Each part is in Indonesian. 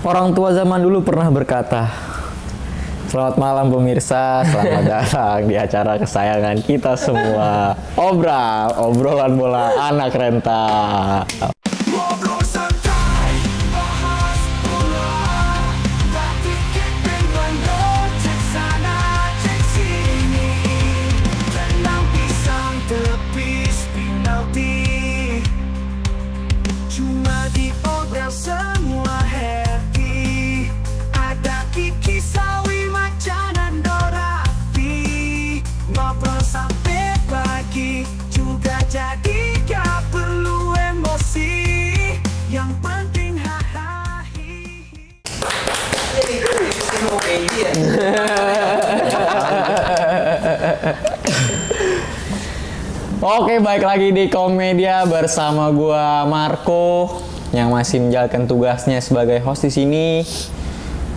Orang tua zaman dulu pernah berkata, selamat malam pemirsa, selamat datang di acara kesayangan kita semua. Obrolan bola anak renta. Oke, baik lagi di Komedia bersama gua Marco yang masih menjalankan tugasnya sebagai host di sini,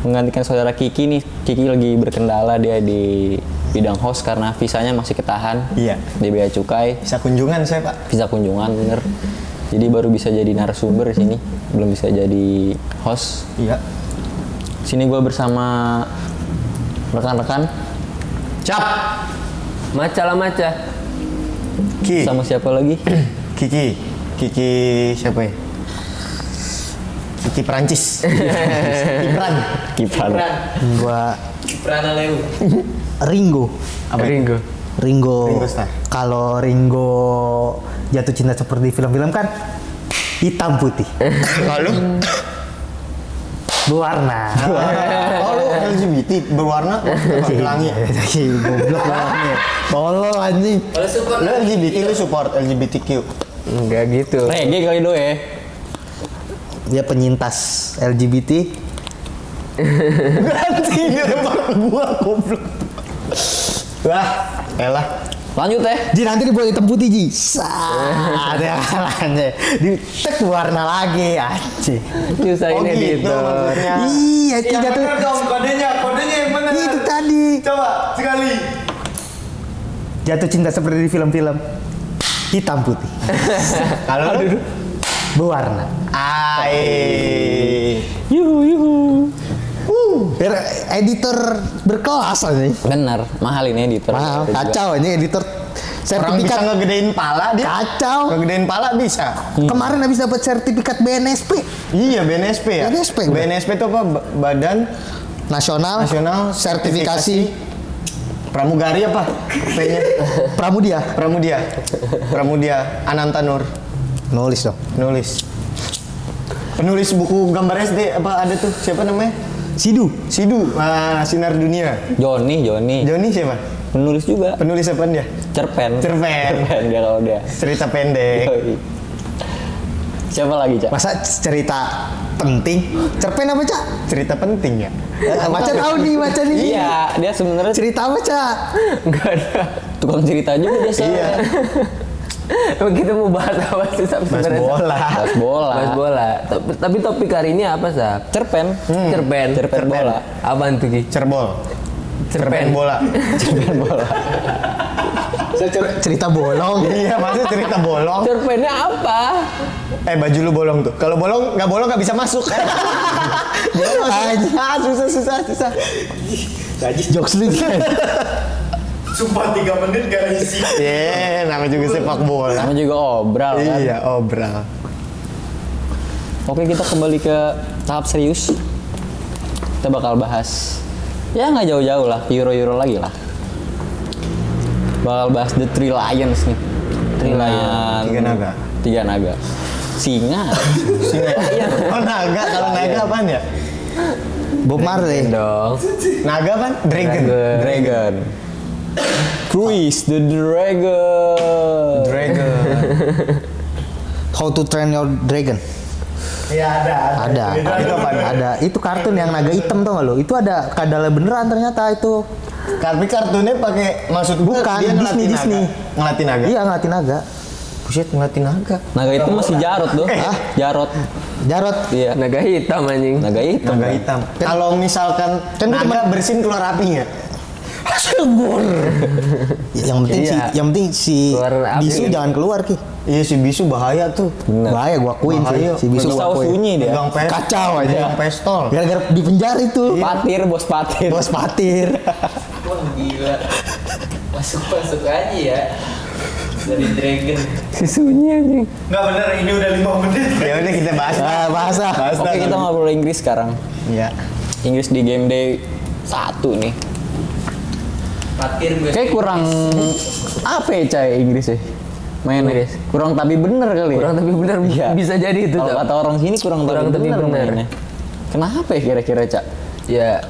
menggantikan saudara Kiki nih. Kiki lagi berkendala, dia di bidang host karena visanya masih ketahan. Iya. Di Bea Cukai. Visa kunjungan saya, Pak. Visa kunjungan, bener. Jadi baru bisa jadi narasumber di sini, belum bisa jadi host. Iya. Sini gua bersama rekan-rekan. Cap. Maca lah maca. Ki. Sama siapa lagi? Kiki siapa ya? Kiki Perancis. Kipran. Gua Kiprana Leu. Ringo. Apa itu? Ringo Starr. Kalau Ringo jatuh cinta seperti film-film kan hitam putih. Lalu Berwarna. oh lu LGBT berwarna pelangi. Goblok banget. Tolol anjing. Lu LGBT, lu support LGBTQ. Enggak gitu. Reggae kali do ya. Dia penyintas LGBT. Ganti dia lempar gua goblok. Wah, elah. Lanjut Ji nanti dibuat hitam putih Ji. Ada kalahnya. Di tek warna lagi anjing. Nyusahin Oh, gitu editor. maksudnya. Iya, itu Yang jatuh. bener dong, kodenya yang bener. Itu tadi. Coba sekali. Jatuh cinta seperti di film-film. Hitam putih. Kalau lu Berwarna. Yuhu. Biar editor berkelas aja. Benar, mahal ini editor. Mahal, kacau ini editor. orang bisa Sertifikat ngegedein pala dia. kacau. Ngegedein pala bisa. Kemarin habis dapat sertifikat BNSP Iya, BNSP ya. BNSP itu apa? Badan Nasional Sertifikasi Pramugari apa? P-nya. Pramudia Anantanur. Nulis dong. Penulis buku gambar SD apa ada tuh? Siapa namanya? Sidu. Sinar Dunia. Joni. Joni siapa? Penulis juga. Penulis apa dia? Cerpen dia kalau dia. Cerita pendek. Yoi. Siapa lagi, Cak? Masa cerita penting? Cerpen apa, Cak? Cerita penting ya. Maca tahu nih, Iya, dia sebenarnya Cerita apa, Cak? enggak ada. Tukang cerita juga dia soalnya. Iya. Emang kita mau bahas apa sih Sab? Bahas sebenarnya, Sab? bola. Bahas bola. Bahas bola. Tapi topik hari ini apa Sab? Cerpen. Cerpen bola. Apaan tuh Ki? Cerpen bola. Cerpen bola. Cerita bolong. Iya, maksudnya cerita bolong. Cerpennya apa? Baju lu bolong tuh. Kalau bolong nggak bisa masuk. Bolong masuk. Susah. Najis jokes lu. Sumpah 3 menit gak isi. Namanya juga sepak bola. Namanya juga obral kan. Iya, obral. Oke, kita kembali ke tahap serius. Kita bakal bahas, ya nggak jauh-jauh lah, Euro lagi lah. Bakal bahas The Three Lions nih. Tiga naga. Singa. Oh, naga. Kalau naga apaan ya? Bob Marley. Dong. Naga apaan? Dragon. Who is the dragon? How to Train Your Dragon. Iya ada. Itu apaan? Ada. Itu kartun yang naga hitam tau gak lo? Itu ada kadalnya beneran ternyata itu. Tapi kartunnya pakai maksud gua Bukan, dia ngelatih Disney. naga. Ngelatih naga. Iya, ngelatih naga. Buset, ngelatih naga. Naga itu masih Jarot tuh. Jarot. Iya. Naga hitam anjing. Naga hitam. Naga hitam. Kalau misalkan Kan gua naga bersin keluar api nggak? Gol. Yang penting si Keluar api. Bisu jangan keluar Ki. Iya si Bisu bahaya tuh. Bahaya gua akuin Bahaya. sih. Si Bisu Pisau gua akuin. sunyi dia. Kacau aja. Pegang pistol. Gara-gara di penjara itu. Patir, bos patir. Bos patir. Wah gila. Masuk aja ya. Dari Dragon. Si sunyi anjing. Nggak bener, ini udah 5 menit. Ya udah kita bahas. Ah, bahasa. Oke, kita ngobrol Inggris sekarang. Iya. Inggris di game day 1 nih. Patir gue. Kayak kurang apa ya Cai Inggris ya? Mainnya. Inggris. Kurang tapi bener kali ya? Kurang tapi benar Iya. bisa jadi itu. Kalau Cak. kata orang sini kurang Kurang tapi tapi bener bener. mainnya. Kenapa ya kira-kira Cak? Ya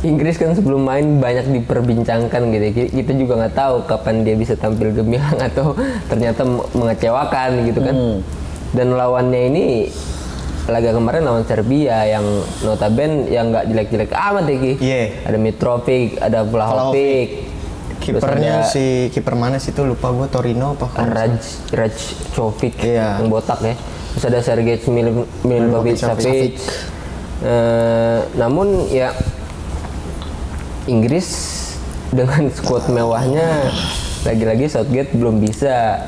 Inggris kan sebelum main banyak diperbincangkan gitu. Kita juga nggak tahu kapan dia bisa tampil gemilang atau ternyata mengecewakan gitu kan. Dan lawannya ini laga kemarin lawan Serbia yang notabene yang nggak jelek-jelek amat ya Ki. Iya. Ada Mitrovic, ada Vlahovic. Terus Kipernya ada si kiper mana sih itu lupa gua, Torino apa Rajkovic Iya. yang botak ya. Terus ada Sergej Milinkovic-Savic. Namun ya Inggris dengan skuad mewahnya lagi-lagi Southgate belum bisa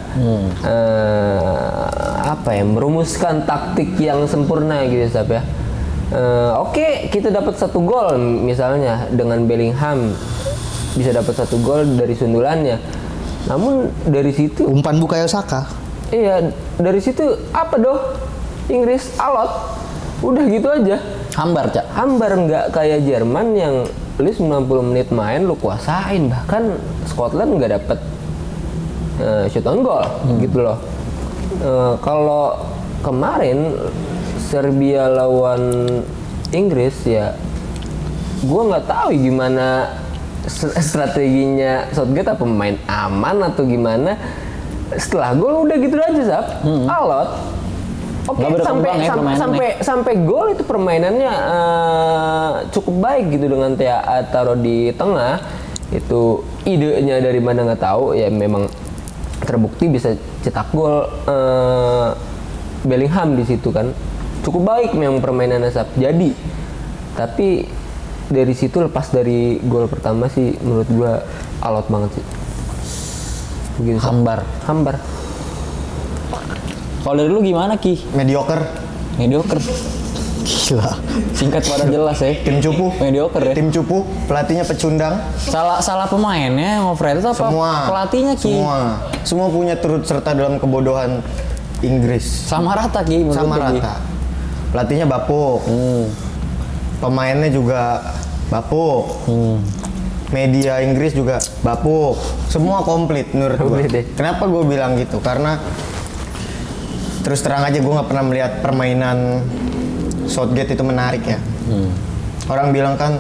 merumuskan taktik yang sempurna gitu Sab ya. Oke, kita dapat 1 gol misalnya dengan Bellingham bisa dapat 1 gol dari sundulannya. Namun dari situ Umpan Bukayo Saka. iya, dari situ apa doh? Inggris alot. Udah gitu aja. Hambar Cak. Hambar, nggak kayak Jerman yang lu 90 menit main lu kuasain, bahkan Scotland nggak dapet shoot on goal gitu loh. Kalau kemarin Serbia lawan Inggris ya gua nggak tahu gimana strateginya Southgate, apa main aman atau gimana. Setelah gol udah gitu aja Sab, alot. Oke, Nggak berkembang ya permainannya. sampai gol itu permainannya cukup baik gitu dengan taruh di tengah. Itu idenya dari mana nggak tahu, ya memang terbukti bisa cetak gol. Bellingham di situ kan cukup baik memang permainannya Sab. Jadi tapi dari situ lepas dari gol pertama sih menurut gua alot banget sih. Begitu, Sab. Hambar. Kalau dari lu gimana Ki? mediocre. Mediocre. Gila. Singkat pada jelas ya. Tim cupu. Mediocre ya. Tim cupu, pelatihnya pecundang. Salah pemainnya overrated apa Semua. pelatihnya Ki? Semua punya turut serta dalam kebodohan Inggris. Sama rata Ki menurut Sama lu, Ki. rata. Pelatihnya bapuk. Pemainnya juga bapuk. Media Inggris juga bapuk. Semua komplit menurut gue. Komplit ya. Kenapa gue bilang gitu? Karena terus terang aja gue nggak pernah melihat permainan Southgate itu menarik ya. Orang bilang kan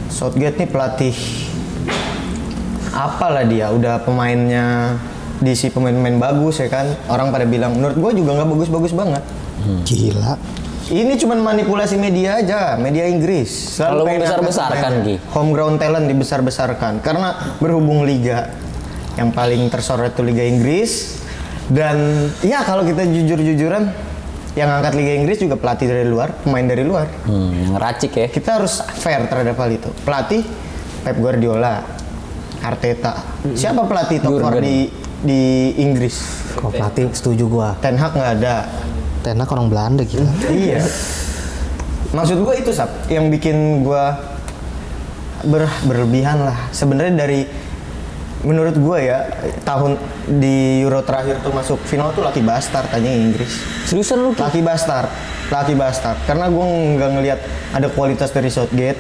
Southgate nih pelatih apalah dia, udah pemainnya diisi pemain-pemain bagus ya kan. Orang pada bilang, menurut gue juga nggak bagus-bagus banget. Gila. Ini cuman manipulasi media aja, media Inggris. Selalu Kalau pengen membesar-besarkan, angkat Ki. homegrown talent dibesar-besarkan. Karena berhubung liga yang paling tersorot itu Liga Inggris. Dan ya kalau kita jujur-jujuran, yang angkat Liga Inggris juga pelatih dari luar, pemain dari luar. Yang racik ya. Kita harus fair terhadap hal itu. Pelatih Pep Guardiola, Arteta. Siapa pelatih top 4 di Inggris? Kalau pelatih setuju gua. Ten Hag nggak ada. Ten Hag orang Belanda gila. Iya. Maksud gue itu Sab, yang bikin gue berlebihan lah. Sebenarnya dari menurut gue ya, tahun di Euro terakhir tuh masuk final tuh Lucky Bastard aja Inggris. Seriusan lu Ki? Lucky Bastard. Karena gue nggak ngelihat ada kualitas dari Southgate.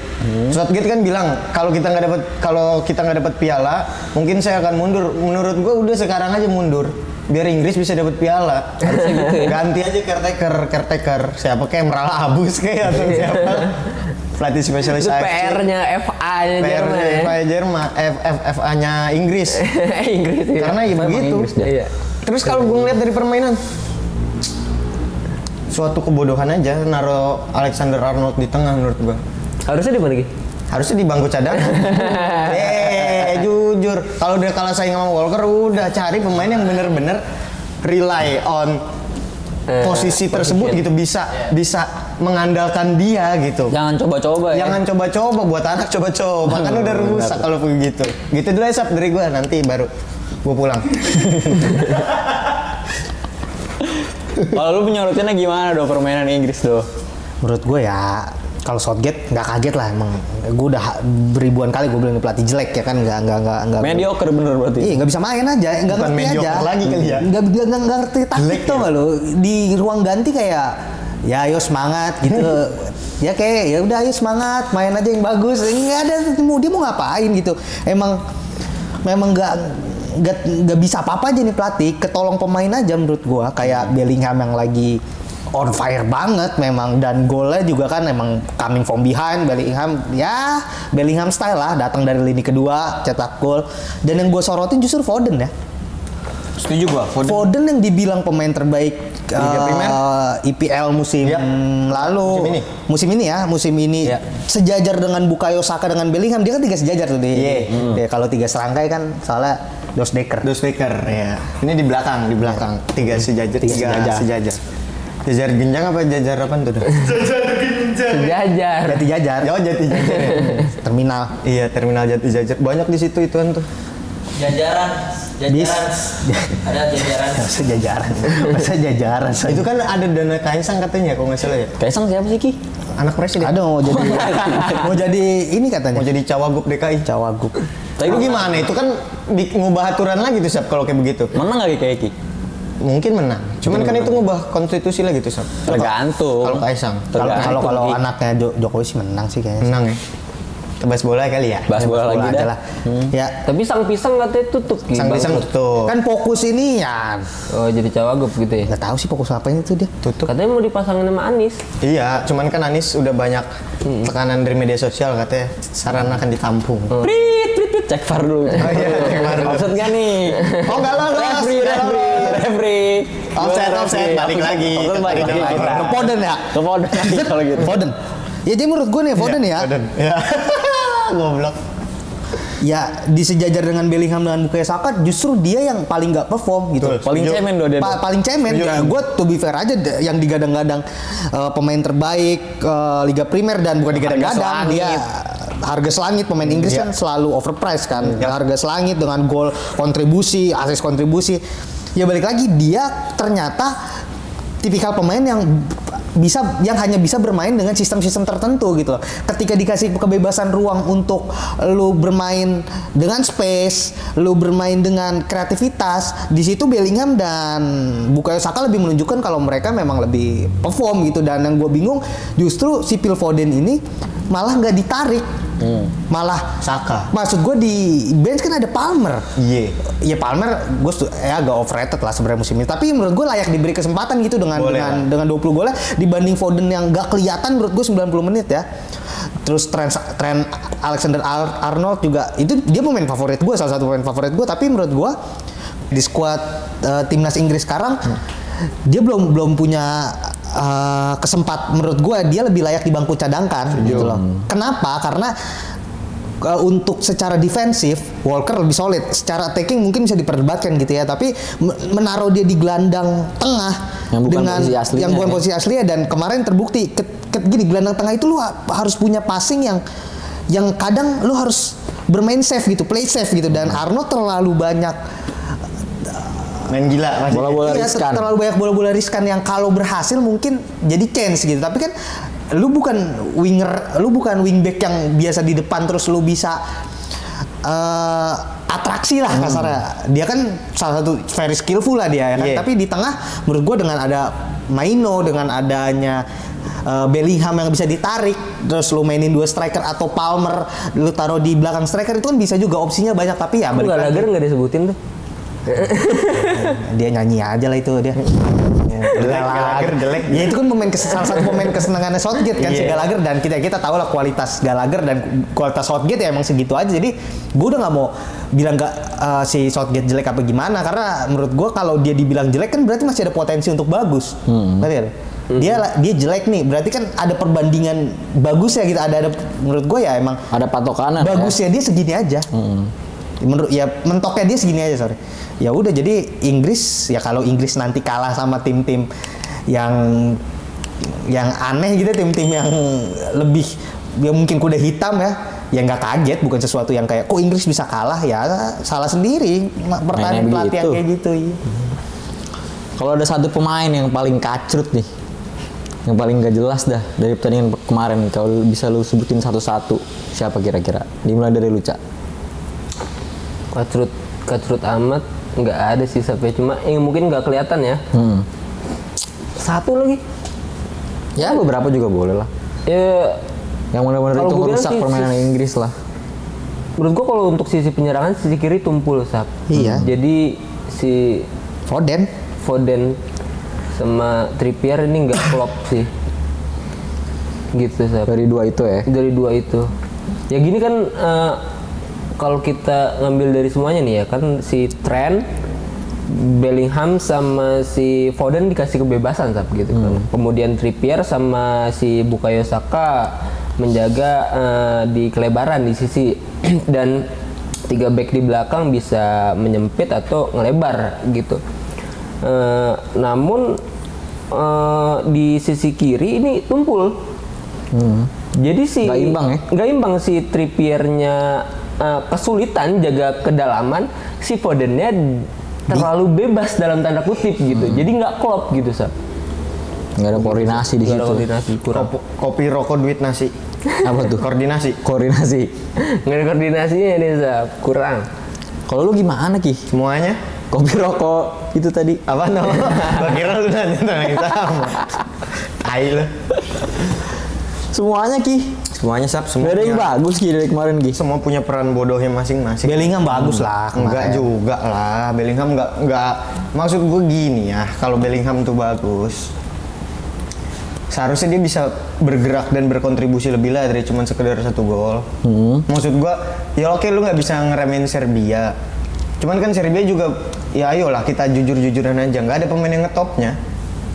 Southgate kan bilang kalau kita nggak dapat piala, mungkin saya akan mundur. Menurut gue udah sekarang aja mundur. Biar Inggris bisa dapat piala. Harusnya gitu ya. Ganti aja caretaker. Siapa kayak Emral Abus kayak atau siapa? Pelatih spesialis Itu AFC. PR-nya FA-nya Jerman ya. FA-nya Inggris. Inggris ya. Karena ya Memang begitu. Inggris dah. Iya. Terus kalau gue ngeliat dari permainan, suatu kebodohan aja naruh Alexander Arnold di tengah menurut gue. Harusnya di mana Ki? Harusnya di bangku cadangan. Jujur, kalau udah kalah saing sama Walker, udah cari pemain yang bener-bener rely on posisi tersebut gitu, bisa mengandalkan dia gitu. Jangan coba-coba ya. Jangan coba-coba buat anak coba-coba kan udah rusak kalau begitu. Gitu dulu ya Sap dari gua nanti baru gua pulang. Kalau lu penyorotnya gimana do permainan Inggris do? Menurut gue ya kalau Southgate nggak kaget lah emang. Gue udah beribuan kali gue bilang ini pelatih jelek ya kan nggak. Mediocre bener berarti. Iya nggak bisa main aja, nggak Bukan ngerti mediocre aja. lagi kali ya. Nggak ngerti taktik Jelek tuh ya? nggak lo di ruang ganti kayak ya ayo semangat gitu. Ya kayak ya udah ayo semangat main aja yang bagus. Nggak ada dia mau ngapain gitu. Memang nggak bisa apa-apa aja nih pelatih. Ketolong pemain aja menurut gua kayak Bellingham yang lagi on fire banget memang dan golnya juga kan emang coming from behind Bellingham style lah datang dari lini kedua cetak gol dan yang gue sorotin justru Foden ya. Setuju gua. Foden yang dibilang pemain terbaik Liga Primer? IPL musim Yap. lalu musim ini Ya. sejajar dengan Bukayo Saka dengan Bellingham dia kan 3 sejajar tuh Iya. kalau 3 serangkai kan soalnya Dos Dekker ya. Ini di belakang 3 sejajar, 3 sejajar. Jajar genjang apa jajar apa tuh? Sejajar. Jati Jajar Oh, Jati Jajar. Ya. terminal Iya, terminal Jati Jajar. Banyak di situ ituan tuh. Jajaran ada jajaran. masa jajaran Itu kan ada dana Kaisang katanya kalau nggak salah ya. Kaisang siapa sih Ki? Anak presiden. ada mau jadi ini katanya Mau jadi cawagup DKI. cawagup. Tapi itu gimana? Itu kan ngubah aturan lagi tuh Sab kalau kayak begitu. Menang gak kayak Ki? Mungkin menang. Cuman kan itu ngubah konstitusi lagi tuh Sab. Tergantung. Kalau Kaisang. Tergantung, Kalau Ki. anaknya Jokowi sih menang sih kayaknya. Menang ya. Bahas bola kali ya. Bahas bola lagi aja dah. lah. Ya, Tapi sang pisang katanya tutup gitu. Sang pisang tutup. kan fokus ini ya Oh jadi cawagup gitu ya. nggak tahu sih fokus ngapain itu dia. Tutup. Katanya mau dipasangin sama Anies. Iya, cuman kan Anies udah banyak tekanan dari media sosial katanya saran akan ditampung. Prit. Cek VAR dulu. iya, cek VAR dulu. Offset nggak nih? Oh enggak lolos. Referee. Offset, balik lagi. Offset balik lagi. Ke Foden ya. Ke Foden lagi kalau gitu. Foden. Ya jadi menurut gue nih Foden ya. Foden. Ya. Goblok. Ya di sejajar dengan Bellingham dengan Bukayo Saka justru dia yang paling nggak perform gitu. Betul. Paling Setuju. cemen do dia. Paling cemen. Setuju. Ya, gue to be fair aja yang digadang-gadang pemain terbaik Liga Primer dan bukan digadang-gadang dia harga selangit pemain Inggris Iya. kan selalu overpriced kan. Iya. Harga selangit dengan gol kontribusi, asis kontribusi. Ya balik lagi dia ternyata tipikal pemain yang hanya bisa bermain dengan sistem-sistem tertentu gitu loh. Ketika dikasih kebebasan ruang untuk lu bermain dengan space, lu bermain dengan kreativitas, di situ Bellingham dan Bukayo Saka lebih menunjukkan kalau mereka memang lebih perform gitu. Dan yang gue bingung justru si Phil Foden ini malah nggak ditarik, malah Saka. maksud gue di bench kan ada Palmer. Iya. Ya Palmer gue agak overrated lah sebenarnya musim ini. Tapi menurut gue layak diberi kesempatan gitu dengan Boleh dengan 20 golnya dibanding Foden yang gak kelihatan menurut gue 90 menit ya. Terus Trent Alexander-Arnold juga itu dia pemain favorit gue, salah satu pemain favorit gue. Tapi menurut gue di skuad timnas Inggris sekarang dia belum punya menurut gue dia lebih layak di bangku cadangkan gitu loh. Kenapa? Karena untuk secara defensif Walker lebih solid, secara attacking mungkin bisa diperdebatkan gitu ya, tapi menaruh dia di gelandang tengah Yang bukan dengan posisi aslinya, yang bukan ya. posisi aslinya dan kemarin terbukti gini gelandang tengah itu lu harus punya passing yang kadang lu harus bermain safe gitu, play safe gitu dan Arnold terlalu banyak Main gila pasti. Bola-bola iya, riskan. terlalu banyak bola-bola riskan yang kalau berhasil mungkin jadi chance gitu. Tapi kan lu bukan wingback yang biasa di depan terus lu bisa atraksi lah kasarnya. Dia kan salah satu very skillful lah dia ya kan. Yeah. Tapi di tengah menurut gua dengan ada Maino, dengan adanya Bellingham yang bisa ditarik, terus lu mainin 2 striker atau Palmer lu taruh di belakang striker itu kan bisa juga opsinya banyak. Tapi ya balik lagi. Gallagher nggak disebutin tuh. Dia nyanyi aja lah itu dia. Gallagher jelek. Ya itu kan salah satu pemain kesenangannya Southgate kan si Iya. Gallagher dan kita tahu lah kualitas Gallagher dan kualitas Southgate ya emang segitu aja. Jadi gue udah nggak mau bilang si Southgate jelek apa gimana karena menurut gue kalau dia dibilang jelek kan berarti masih ada potensi untuk bagus. Ngerti kan? Dia jelek nih berarti kan ada perbandingan bagus ya gitu ada menurut gue ya emang Ada patokanan. bagusnya dia segini aja. Menurut ya mentoknya dia segini aja sorry. Ya udah jadi Inggris ya kalau Inggris nanti kalah sama tim-tim yang yang aneh gitu, tim-tim yang lebih ya mungkin kuda hitam ya. Ya nggak kaget, bukan sesuatu yang kayak kok Inggris bisa kalah, ya salah sendiri pertandingan pelatihan begitu. kayak gitu. Iya. Kalau ada satu pemain yang paling kacrut nih, yang paling gak jelas dah dari pertandingan kemarin, kalau bisa lu sebutin satu-satu, siapa kira-kira? Dimulai dari lu, Cak. Kacrut amat nggak ada sih sampai, cuma yang mungkin nggak kelihatan ya. Satu lagi. Ya beberapa juga boleh lah. Ya Yang benar-benar Kalau itu gua bilang merusak sih, permainan Inggris lah. menurut gua kalau untuk sisi penyerangan sisi kiri tumpul Sap. Iya. Jadi si Foden. sama Trippier ini nggak klop sih. Gitu Sap. Dari dua itu ya. Dari dua itu. Ya gini kan kalau kita ngambil dari semuanya nih ya kan, si Trent, Bellingham sama si Foden dikasih kebebasan Sap gitu kan. Kemudian Trippier sama si Bukayo Saka menjaga di kelebaran di sisi dan 3 back di belakang bisa menyempit atau ngelebar gitu. Namun di sisi kiri ini tumpul. Jadi si Nggak imbang ya? nggak imbang si Trippiernya kesulitan jaga kedalaman, si Fodennya terlalu bebas dalam tanda kutip gitu. Jadi nggak klop gitu Sap. Nggak ada koordinasi di Nggak ada situ. koordinasi, kurang. Kopi rokok duit nasi. Apa tuh? Koordinasi. Koordinasi. Nggak ada koordinasinya nih Sap, kurang. Kalau lu gimana, Ki? Semuanya. Kopi rokok itu tadi. Apa no? Gua kira lu nanya tentang yang sama. Tai lu. Semuanya, Ki. Semuanya Sap, Gak semua ada yang punya, bagus, Ki, dari kemarin, Ki. semua punya peran bodohnya masing-masing. Bellingham bagus lah. Enggak kemarin. juga lah, Bellingham enggak maksud gue gini ya, kalau Bellingham tuh bagus, seharusnya dia bisa bergerak dan berkontribusi lebih lah dari cuma sekedar 1 gol. Maksud gue, ya oke lu nggak bisa ngeremehin Serbia, cuman kan Serbia juga, ya ayolah kita jujur-jujuran aja, nggak ada pemain yang ngetopnya,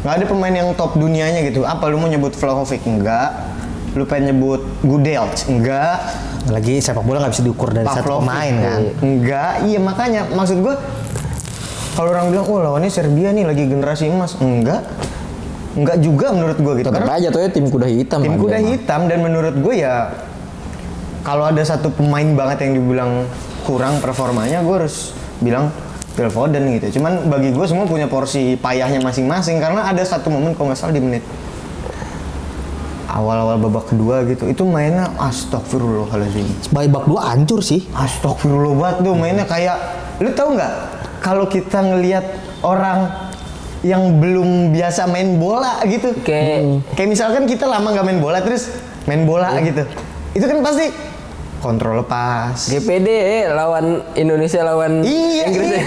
nggak ada pemain yang top dunianya gitu. Apa lu mau nyebut Vlahovic? Enggak. Lu pengen nyebut Gudels? Enggak. Lagi sepak bola nggak bisa diukur dari satu Pavlovic, pemain kan. Enggak, iya makanya maksud gua kalau orang bilang oh lawannya Serbia nih lagi generasi emas, enggak juga menurut gua gitu. Tetap Karena aja tuh ya tim kuda hitam. tim lah kuda dia mah. hitam, dan menurut gua ya kalau ada satu pemain banget yang dibilang kurang performanya, gua harus bilang Phil Foden gitu. Cuman bagi gua semua punya porsi payahnya masing-masing, karena ada satu momen kalau nggak salah di menit awal-awal babak kedua gitu, itu mainnya astagfirullahaladzim. Babak 2 hancur sih. Astagfirullah banget tuh mainnya kayak, lu tahu nggak kalau kita ngelihat orang yang belum biasa main bola gitu, kayak misalkan kita lama nggak main bola terus main bola gitu, itu kan pasti kontrol lepas. GPD lawan Indonesia lawan Iya, Inggris.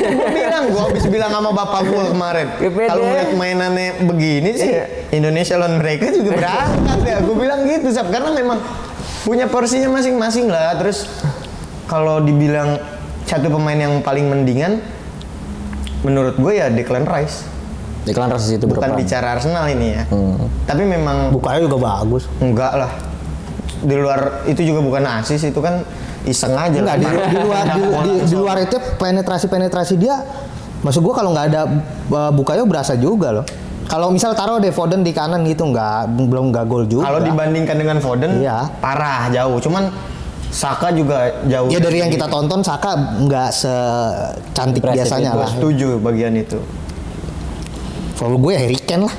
gue habis bilang sama bapak gue kemarin, GPD. kalau ngeliat mainannya begini sih, Indonesia lawan mereka juga berangkat ya. Gue bilang gitu, Sab, karena memang punya porsinya masing-masing lah. Terus kalau dibilang satu pemain yang paling mendingan, menurut gue ya Declan Rice. Declan Rice itu Bukan berperan. bicara Arsenal ini ya, tapi memang Bukayo juga bagus. enggak lah. Di luar itu juga bukan asis, itu kan iseng aja. Enggak, lah. di luar itu penetrasi dia, maksud gua kalau nggak ada Bukayo berasa juga loh. Kalau misal taruh deh Foden di kanan gitu, belum gol juga. Kalau dibandingkan dengan Foden, Iya. parah jauh. Cuman Saka juga jauh. Ya dari yang kita tonton Saka nggak secantik Impresif biasanya itu. lah. Setuju bagian itu. Kalau gue Harry Kane lah.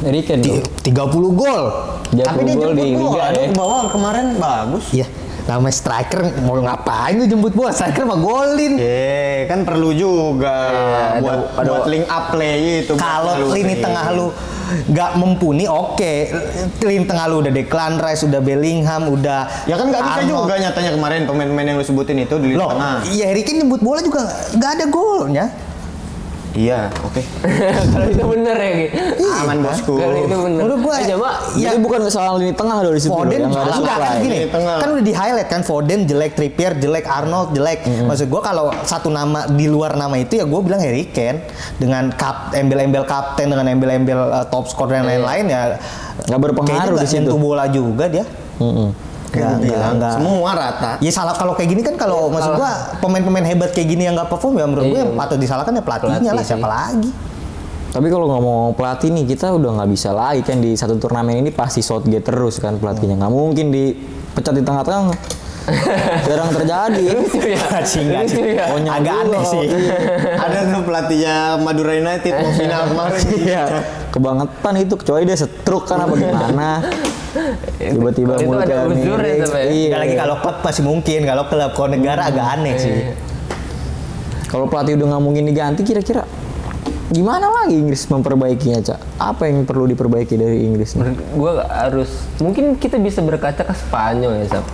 Harry Kane tuh. 30 gol. Tapi dia gol jemput di bola, Liga aduh, ya. ke bawah kemarin bagus. Iya. Namanya striker mau ngapain lu jemput bola? Striker mah golin. Kan perlu juga buat link up play itu. Kalau lini tengah lu nggak mumpuni, oke. Lini tengah lu udah Declan Rice, udah Bellingham, udah Ya kan nggak bisa Arnold. juga nyatanya kemarin pemain-pemain yang lu sebutin itu di lini Loh, tengah. iya Harry Kane jemput bola juga nggak ada golnya. Iya, oke. Kalau itu bener ya Ki. Aman bosku. Kalau itu bener. Menurut gua coba Jadi bukan kesalahan lini tengah loh di situ. Foden yang nggak ada enggak kan supply. gini. Lini tengah. Kan udah di highlight kan Foden jelek, Trippier jelek, Arnold jelek. Maksud gua kalau satu nama di luar nama itu ya gua bilang Harry Kane dengan embel-embel kapten, dengan embel-embel top score dan lain-lain ya Nggak berpengaruh di situ. nyentuh bola juga dia. Kan gua bilang, nggak. semua rata. Ya salah kalau kayak gini kan kalau maksud gua pemain-pemain hebat kayak gini yang nggak perform ya menurut gua yang patut disalahkan ya pelatihnya lah, Pelatih siapa sih. lagi. Tapi kalau ngomong pelatih nih, kita udah nggak bisa lagi kan di satu turnamen ini pasti Southgate terus kan pelatihnya. Nggak mungkin dipecat di tengah-tengah. Jarang terjadi. Agak aneh sih. Ada tuh pelatihnya Madura United mau final kemarin. Iya. Kebangetan itu, kecuali dia stroke kan apa gimana. Tiba-tiba Kalau itu ada mulutnya uzur ya, mix. tapi. Iya. Nggak lagi kalau klub masih mungkin, kalau klub kalau negara agak aneh sih. Kalau pelatih udah nggak mungkin diganti, kira-kira gimana lagi Inggris memperbaikinya, Cak? Apa yang perlu diperbaiki dari Inggris? Gue harus, mungkin kita bisa berkaca ke Spanyol ya, Sab.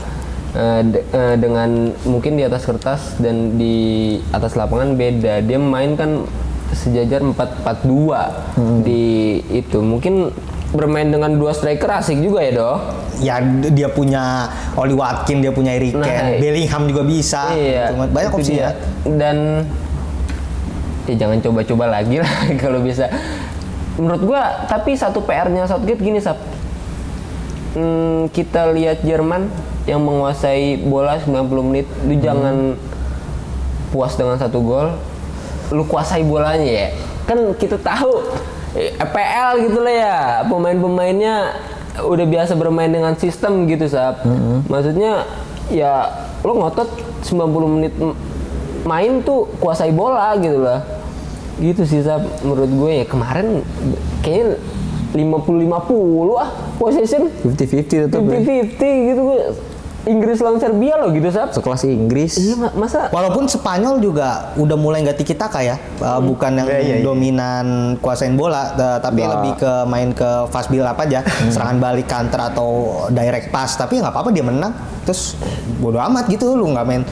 Dengan mungkin di atas kertas dan di atas lapangan beda. Dia main kan sejajar 4-4-2 di itu. Mungkin bermain dengan 2 striker asik juga ya, Doh. Ya dia punya Oli Watkins, dia punya Harry Kane, Bellingham juga bisa. Iya, Banyak itu opsi dia. ya. Dan ya jangan coba-coba lagi lah kalau bisa. Menurut gua, tapi satu PR-nya Southgate gini, Sab. Kita lihat Jerman yang menguasai bola 90 menit, lu jangan puas dengan 1 gol, lu kuasai bolanya ya. Kan kita tahu EPL gitu lah ya, pemain-pemainnya udah biasa bermain dengan sistem gitu, Sab. Maksudnya ya lo ngotot 90 menit main tuh kuasai bola gitu lah. Gitu sih, Sab, menurut gue ya. Kemarin kayaknya 50-50 possession 50-50 tetap ya. 50-50 gitu gue. Inggris lawan Serbia loh gitu, Sab. Sekelas Inggris. Iya, masa Walaupun Spanyol juga udah mulai nggak tiki taka ya, bukan yang dominan kuasain bola, tapi lebih ke main ke fast build up aja, serangan balik, counter atau direct pass. Tapi nggak apa-apa dia menang. Terus bodo amat gitu, lu nggak main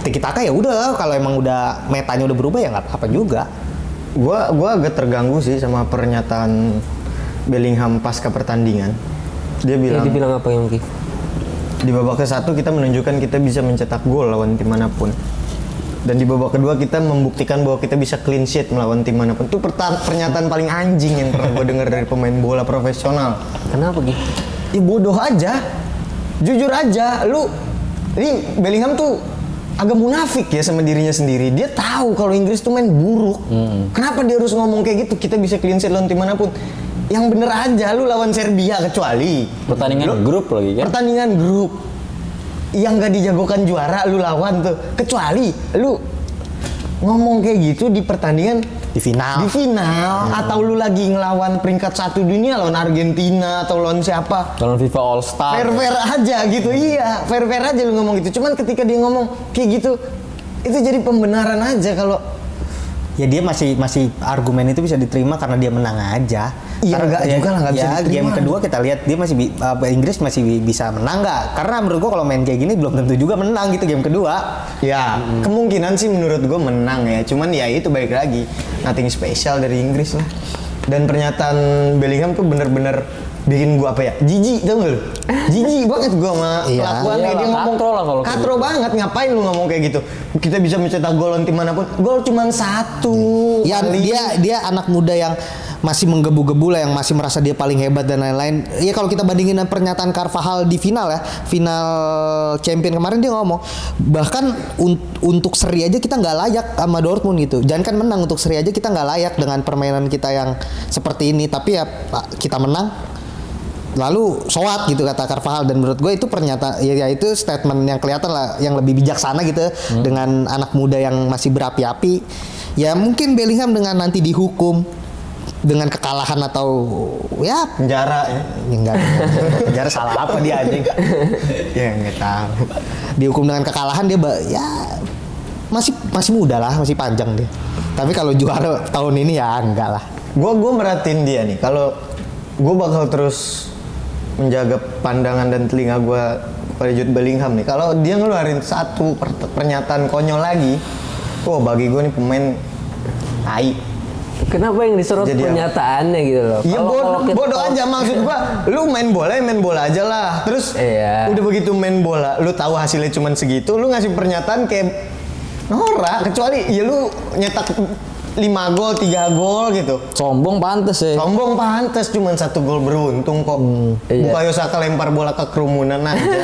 tiki taka ya udah. Kalau emang udah metanya udah berubah ya nggak apa-apa juga. Gua agak terganggu sih sama pernyataan Bellingham pasca pertandingan. Dia bilang, dia bilang apa yang Ki? di babak ke-1 kita menunjukkan kita bisa mencetak gol lawan tim manapun. Dan di babak kedua kita membuktikan bahwa kita bisa clean sheet melawan tim manapun. Itu pernyataan paling anjing yang pernah gue dengar dari pemain bola profesional. Kenapa Ki? Ya bodoh aja. Jujur aja, ini Bellingham tuh agak munafik ya sama dirinya sendiri. Dia tahu kalau Inggris tuh main buruk. Kenapa dia harus ngomong kayak gitu? Kita bisa clean sheet lawan tim manapun. Yang bener aja, lu lawan Serbia kecuali Pertandingan grup lagi kan? pertandingan grup yang gak dijagokan juara lu lawan tuh, kecuali lu ngomong kayak gitu di pertandingan Di final. atau lu lagi ngelawan peringkat 1 dunia lawan Argentina atau lawan siapa, Kalau FIFA All Star. fair aja gitu. Iya, fair aja lu ngomong gitu. Cuman ketika dia ngomong kayak gitu, itu jadi pembenaran aja kalau Ya dia masih argumen itu bisa diterima karena dia menang aja. Iya, enggak juga lah, nggak bisa diterima. Game kedua kita lihat dia masih Inggris masih bisa menang nggak? Karena menurut gua kalau main kayak gini belum tentu juga menang gitu game kedua. ya kemungkinan sih menurut gue menang ya. Cuman ya itu balik lagi, nothing special dari Inggris lah. Dan pernyataan Bellingham tuh bener-bener bikin gua apa ya? Jijik, tau gak lu? Jijik banget gua sama kelakuannya. Iyalah, Dia ngomong katro lah kalau kayak katro banget. Ngapain lu ngomong kayak gitu? Kita bisa mencetak gol lawan tim manapun. Gol cuman 1. Ya dia anak muda yang masih menggebu-gebu lah, yang masih merasa dia paling hebat dan lain-lain. Ya kalau kita bandingin dengan pernyataan Carvajal di final ya, final champion kemarin dia ngomong bahkan untuk seri aja kita nggak layak sama Dortmund gitu. Jangan kan menang, untuk seri aja kita nggak layak dengan permainan kita yang seperti ini. Tapi ya kita menang. Lalu soat gitu kata Carvajal, dan menurut gue itu pernyataan ya itu statement yang kelihatan lah yang lebih bijaksana gitu dengan anak muda yang masih berapi-api. Ya mungkin Bellingham dengan nanti dihukum dengan kekalahan atau ya penjara ya. enggak penjara salah apa dia anjing. Ya nggak tahu. Dihukum dengan kekalahan dia ya masih muda lah, masih panjang dia. Tapi kalau juara tahun ini ya enggak lah. Gua merhatiin dia nih. Kalau gua bakal terus menjaga pandangan dan telinga gua pada Jude Bellingham nih. Kalau dia ngeluarin satu pernyataan konyol lagi, bagi gua nih pemain tai. Kenapa yang disorot Jadi pernyataannya gitu loh? Iya Kalau kita bodoh aja, maksud gua. Lu main bola aja lah. Terus Iya. udah begitu main bola, lu tahu hasilnya cuman segitu, lu ngasih pernyataan kayak norak. Kecuali ya lu nyetak 5 gol, 3 gol gitu. Sombong pantes ya. Sombong pantes, cuman 1 gol beruntung kok. Iya. Bukayo Saka lempar bola ke kerumunan aja.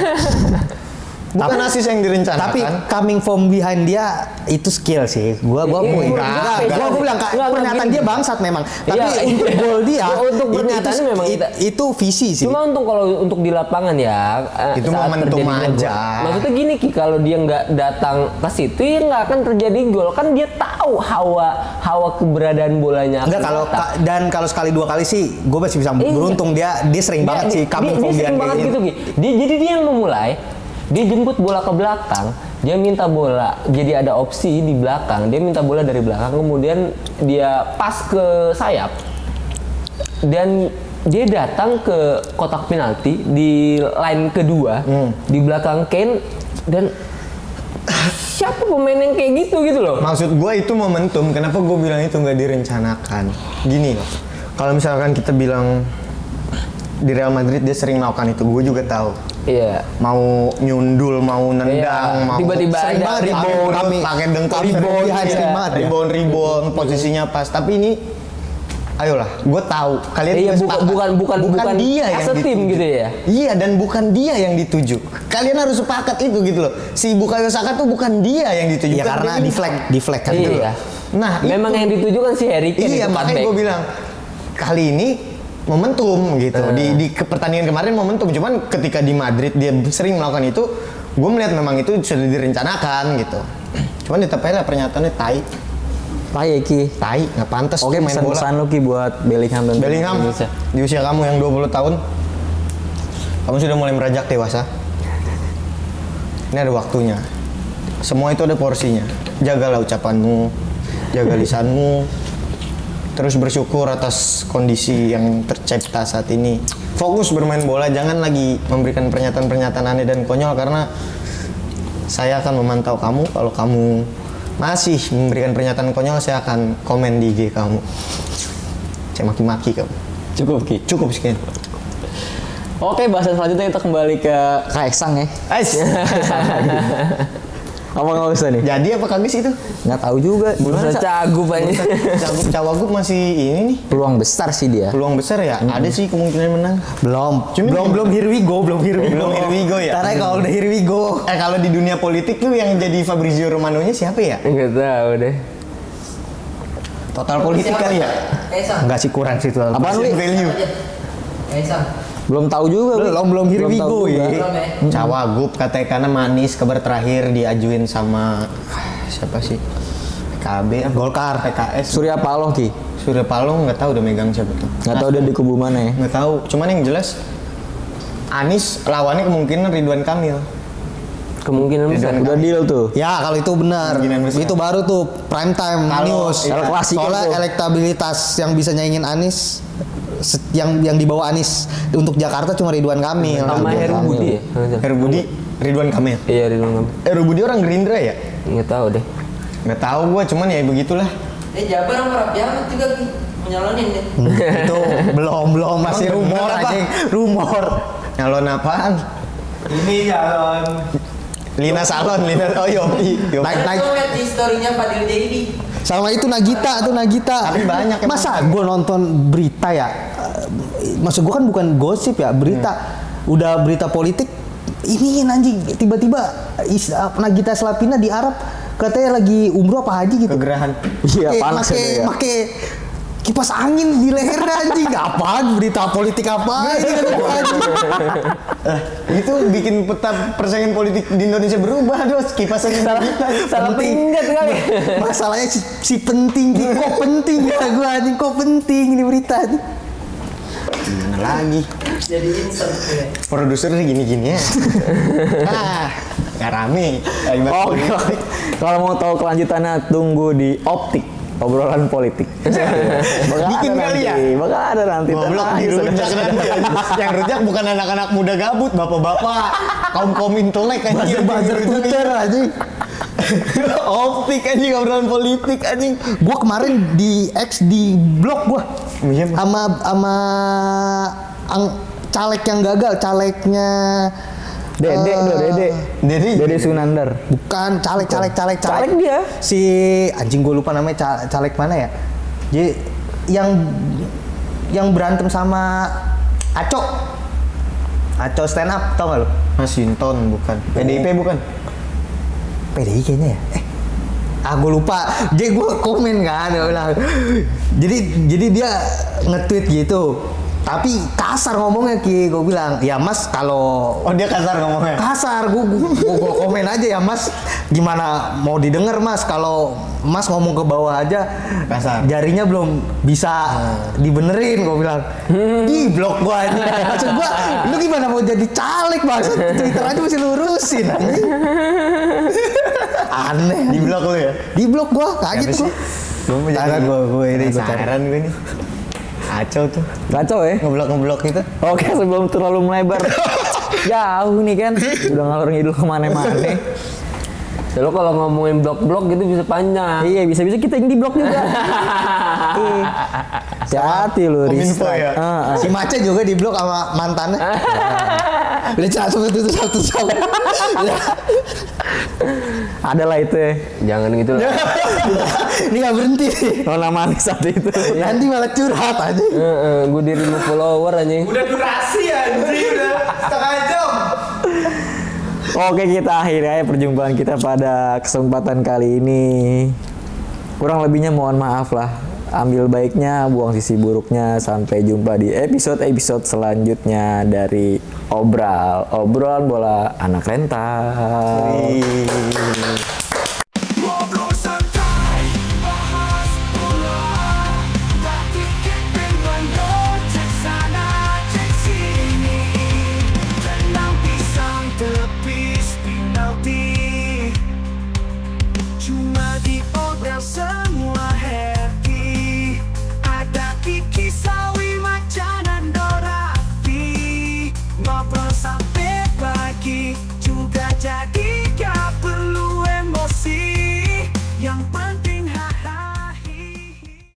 Bukan asis yang direncanakan. Tapi coming from behind dia itu skill sih. Gua bilang pernyataan dia bangsat memang. Tapi Iya, untuk gol dia untuk pernyataannya memang itu visi sih. Cuma kalau untuk di lapangan ya Itu saat momentum terjadinya aja. gol. Maksudnya gini Ki, kalau dia nggak datang ke situ ya nggak akan terjadi gol. Kan dia tahu hawa keberadaan bolanya. Enggak kalau sekali dua kali sih gue masih bisa beruntung dia sering banget sih coming from dia behind sering banget kayak gitu Ki. Jadi dia yang memulai. Dia jemput bola ke belakang, dia minta bola, jadi ada opsi di belakang, dia minta bola dari belakang, kemudian dia pas ke sayap, dan dia datang ke kotak penalti di line kedua, di belakang Kane, dan siapa pemain yang kayak gitu loh. Maksud gue itu momentum. Kenapa gue bilang itu nggak direncanakan? Gini loh, kalau misalkan kita bilang di Real Madrid dia sering melakukan itu, gue juga tahu. Iya. Mau nyundul, mau nendang, mau tiba-tiba sering ada banget rebound, pakai dengkul, rebound, posisinya pas. Tapi ini, ayolah, gue tahu kalian Iya, juga sepakat. bukan dia as yang a team dituju. gitu ya. Iya, dan bukan dia yang dituju. Kalian harus sepakat itu gitu loh. Si Bukayo Saka tuh bukan dia yang dituju. ya karena di flag kan dulu. Iya. Nah, memang itu. yang dituju kan si Harry Kane. Iya, makanya gue bilang kali ini momentum gitu. Di pertandingan kemarin momentum, cuman ketika di Madrid dia sering melakukan itu, gue melihat memang itu sudah direncanakan gitu. Cuman tetap aja pernyataannya tai, Ki. nggak pantas. Oke, main bola. pesan-pesan lu Ki buat Bellingham dan Bellingham, Indonesia. di usia kamu yang 20 tahun, kamu sudah mulai meranjak dewasa. Ini ada waktunya. Semua itu ada porsinya. Jagalah ucapanmu, jaga lisanmu. Terus bersyukur atas kondisi yang tercipta saat ini. Fokus bermain bola, jangan lagi memberikan pernyataan-pernyataan aneh dan konyol karena saya akan memantau kamu. Kalau kamu masih memberikan pernyataan konyol, saya akan komen di IG kamu. Saya maki-maki kamu. Cukup Ki. Cukup sekian. Oke, bahasan selanjutnya kita kembali ke Kaisang ya. Ais. Apa nggak usah nih? Jadi apa kagak sih itu? Nggak tahu juga. Bursa cagup aja. Cawagup masih ini nih. Peluang besar sih dia. Peluang besar ya? Ada sih kemungkinan menang. Belum here we go. Belum here we go ya? Karena kalau udah here we go. Kalau di dunia politik tuh yang jadi Fabrizio Romano-nya siapa ya? Enggak tahu deh. Total politik kali ya? Kaisang. Enggak sih kurang sih itu. Apaan Present Li? value. Kaisang. Belum tahu juga. Li. Belum here we tahu go juga. ya. Belum ya. Cawagup katanya karena manis, kabar terakhir diajuin sama siapa sih? PKB, Golkar. PKS. Surya Paloh Ki. Surya Paloh nggak tahu udah megang siapa tuh. Nggak tahu dia di kubu mana ya. Nggak tahu. Cuman yang jelas Anies lawannya kemungkinan Ridwan Kamil. Kemungkinan besar. Udah deal tuh. Ya kalau itu benar, Kemungkinan besar. itu baru tuh prime time Kalau- news. iya. El Clasico Soalnya tuh. elektabilitas yang bisa nyaingin Anies, yang dibawa Anies untuk Jakarta cuma Ridwan Kamil. Sama Heru Budi ya? Heru Budi, Ridwan Kamil. Iya, Ridwan Kamil. Heru Budi orang Gerindra ya? Nggak tahu deh. Nggak tahu gua, cuman ya begitulah. Jabar sama Raffi Ahmad juga Ki. Menyalonin deh. Itu belum masih Emang rumor bener apa? aja, rumor. Nyalon apaan? Ini calon Lina Salon, oh Yopi. Naik. Aku lihat di story-nya Fadil Dedi. Sama itu Nagita. Tapi banyak emang. Masa gue nonton berita ya? Maksud gue kan bukan gosip ya, berita. Udah berita politik. Ini anjing tiba-tiba Nagita Slavina di Arab katanya lagi umroh apa haji gitu. Kegerahan. Iya, panas itu ya. Pakai kipas angin di lehernya anjing. Apaan berita politik apa ini kata gua, anjing. Itu bikin peta persaingan politik di Indonesia berubah, Dos. Kipas angin kita. Salah peringkat kali. Masalahnya si penting, kok penting kata gue anjing, kok penting ini berita anjing. Gimana lagi? Jadi insert gue. Produsernya gini-gini ya. Nggak rame. Oh, kalau mau tahu kelanjutannya tunggu di Optik, obrolan politik. Bikin kali ya? Bakal ada nanti. Goblok Tenang, dirujak sudah. nanti. Yang rujak bukan anak-anak muda gabut, bapak-bapak, kaum intelek anjing. Buzzer Twitter anjing. Optik anjing, obrolan politik anjing. Gua kemarin di X di blog gua Iya, Mas. sama caleg yang gagal, calegnya Dede, Dede Sunandar. bukan caleg Caleg dia. si anjing gue lupa namanya caleg mana ya. Jadi yang berantem sama Acok. Aco stand up, tau gak lu? Mas Hinton bukan. PDIP bukan. PDI kayaknya ya. Gue lupa. Jadi gue komen kan, dia bilang. Jadi dia nge-tweet gitu. Tapi kasar ngomongnya Ki, gue bilang, ya Mas kalau Oh dia kasar ngomongnya. kasar, gue komen aja ya Mas, gimana mau didengar Mas kalau Mas ngomong ke bawah aja Kasar. jarinya belum bisa dibenerin, gue bilang di blok gua aja. Maksud gua lu gimana mau jadi caleg Mas, Twitter aja masih lurusin anjing. Aneh Di blok lu ya? di blok gua kaget gua. Gue mau jadi Jangan, gua ini gua cari. penasaran gue nih. Kacau tuh. Kacau ya. Ngeblok itu. Oke, sebelum terlalu melebar jauh nih kan, udah ngalor ngidul kemana-mana. Ya lo kalau ngomongin blok-blok gitu bisa panjang. Iya, bisa-bisa kita yang di blok juga. Iya. Hati lu, Kominfo Rista. ya? Si Mace juga di blok sama mantannya. Udah satu sama. Ada lah itu ya. Jangan gitu lah. Ini nggak berhenti. Nona manis satu itu. Nanti malah curhat aja. Gue di 5 follower anjing. Udah durasi anjing, udah setengah jam. Oke, kita akhiri aja perjumpaan kita pada kesempatan kali ini. Kurang lebihnya mohon maaf lah. Ambil baiknya, buang sisi buruknya. Sampai jumpa di episode-episode selanjutnya dari Obrolan Bola Anak Rental. Ngobrol santai, bahas bola, tak pikir dengan cek sana cek sini, tendang pisang tepis penalti, cuma di Obrol semua happy, ada Kiki Sawi Macan dan Dorati, ngobrol santai.